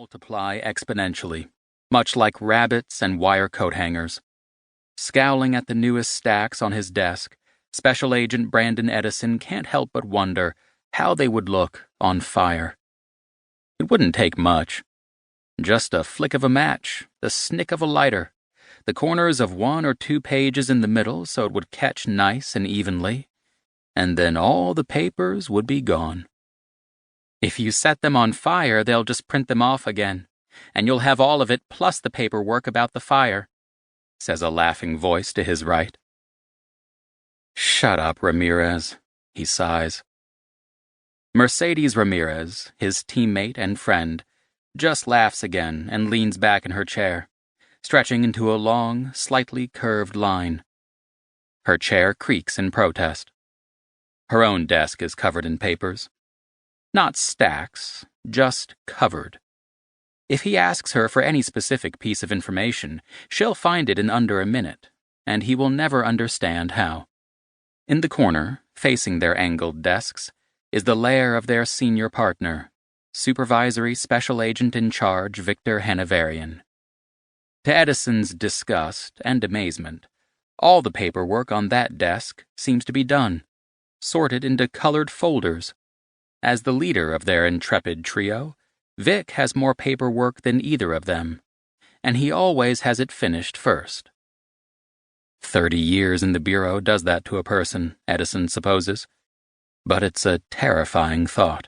multiply exponentially, much like rabbits and wire coat hangers. Scowling at the newest stacks on his desk, Special Agent Brandon Eddison can't help but wonder how they would look on fire. It wouldn't take much. Just a flick of a match, the snick of a lighter, the corners of 1 or 2 pages in the middle so it would catch nice and evenly, and then all the papers would be gone. If you set them on fire, they'll just print them off again, and you'll have all of it plus the paperwork about the fire, says a laughing voice to his right. Shut up, Ramirez, he sighs. Mercedes Ramirez, his teammate and friend, just laughs again and leans back in her chair, stretching into a long, slightly curved line. Her chair creaks in protest. Her own desk is covered in papers. Not stacks, just covered. If he asks her for any specific piece of information, she'll find it in under a minute, and he will never understand how. In the corner, facing their angled desks, is the lair of their senior partner, Supervisory Special Agent in Charge Victor Hanoverian. To Edison's disgust and amazement, all the paperwork on that desk seems to be done, sorted into colored folders. As the leader of their intrepid trio, Vic has more paperwork than either of them, and he always has it finished first. 30 years in the Bureau does that to a person, Edison supposes, but it's a terrifying thought.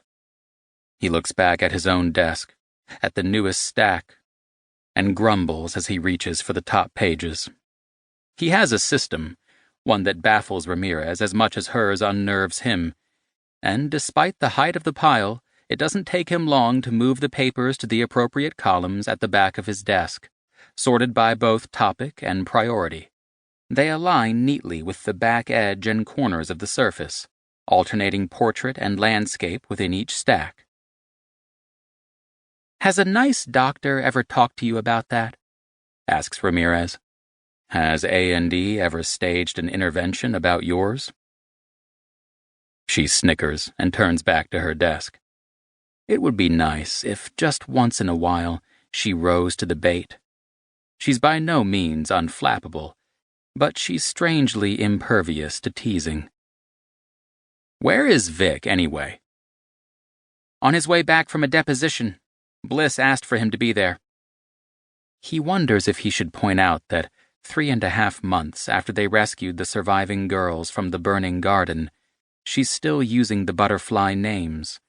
He looks back at his own desk, at the newest stack, and grumbles as he reaches for the top pages. He has a system, one that baffles Ramirez as much as hers unnerves him, and despite the height of the pile, it doesn't take him long to move the papers to the appropriate columns at the back of his desk, sorted by both topic and priority. They align neatly with the back edge and corners of the surface, alternating portrait and landscape within each stack. Has a nice doctor ever talked to you about that? Asks Ramirez. Has A&E ever staged an intervention about yours? She snickers and turns back to her desk. It would be nice if, just once in a while, she rose to the bait. She's by no means unflappable, but she's strangely impervious to teasing. Where is Vic, anyway? On his way back from a deposition. Bliss asked for him to be there. He wonders if he should point out that 3.5 months after they rescued the surviving girls from the burning garden, she's still using the butterfly names,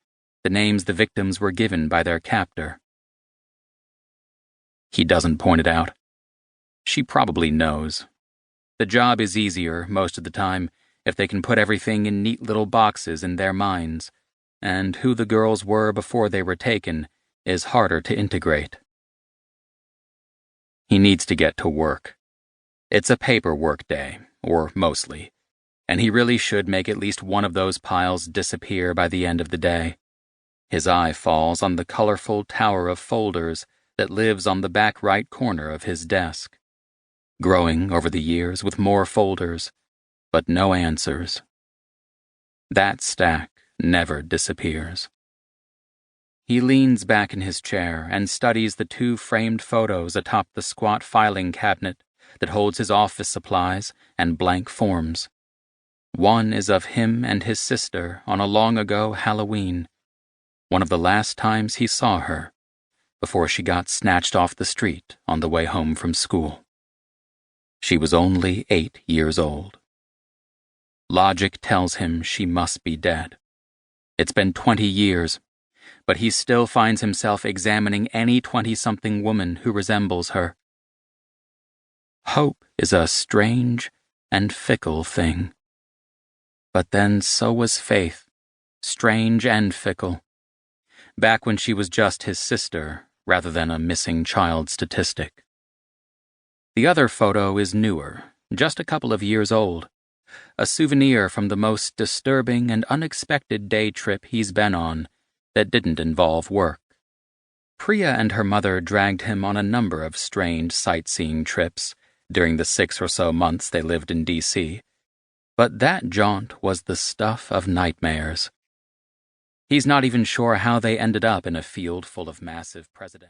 the names the victims were given by their captor. He doesn't point it out. She probably knows. The job is easier, most of the time, if they can put everything in neat little boxes in their minds, and who the girls were before they were taken is harder to integrate. He needs to get to work. It's a paperwork day, or mostly, and he really should make at least one of those piles disappear by the end of the day. His eye falls on the colorful tower of folders that lives on the back right corner of his desk, growing over the years with more folders, but no answers. That stack never disappears. He leans back in his chair and studies the 2 framed photos atop the squat filing cabinet that holds his office supplies and blank forms. One is of him and his sister on a long-ago Halloween, one of the last times he saw her, before she got snatched off the street on the way home from school. She was only 8 years old. Logic tells him she must be dead. It's been 20 years, but he still finds himself examining any 20-something woman who resembles her. Hope is a strange and fickle thing. But then so was faith, strange and fickle. Back when she was just his sister, rather than a missing child statistic. The other photo is newer, just a couple of years old. A souvenir from the most disturbing and unexpected day trip he's been on that didn't involve work. Priya and her mother dragged him on a number of strange sightseeing trips during the 6 or so months they lived in D.C., but that jaunt was the stuff of nightmares. He's not even sure how they ended up in a field full of massive presidential